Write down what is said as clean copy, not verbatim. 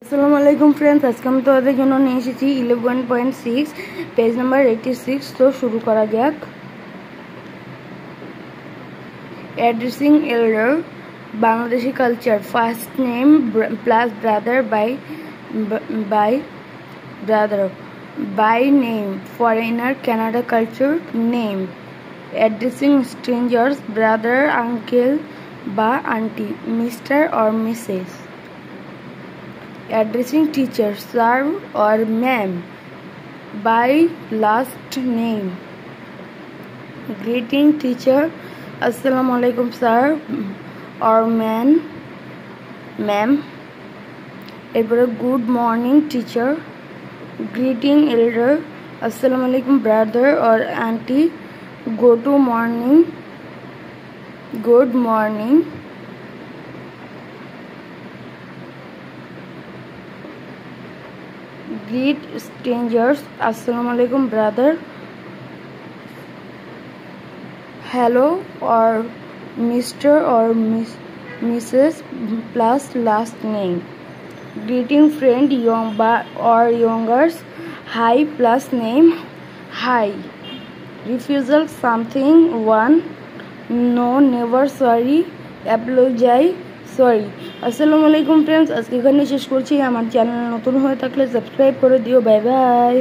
আসসালামু আলাইকুম ফ্রেন্ডস, আজকে আমি তোমাদের জন্য নিয়ে এসেছি 11.6 পেজ নাম্বার 86। তো শুরু করা যাক। Addressing elder, Bangladeshi culture. First name plus brother by brother by name. Foreigner, Canada culture. Name. Addressing strangers, brother, uncle বা aunty, Mr or Mrs. Addressing teacher, sir or ma'am, by last name. Greeting teacher, assalamu alaikum sir or ma'am. এরপরে good morning teacher. Greeting elder, assalamu alaikum brother or auntie. Good morning. Greet strangers, assalamu alaikum brother, hello or Mr. or Mrs. plus last name. Greeting friend or youngers, hi plus name, hi. Refusal something one, no, never, sorry, apologize, sorry. আসসালামু আলাইকুম friends, আজকে এখানে শেষ করছি। আমার channel নতুন হয়ে থাকলে সাবস্ক্রাইব করে দিও। Bye bye.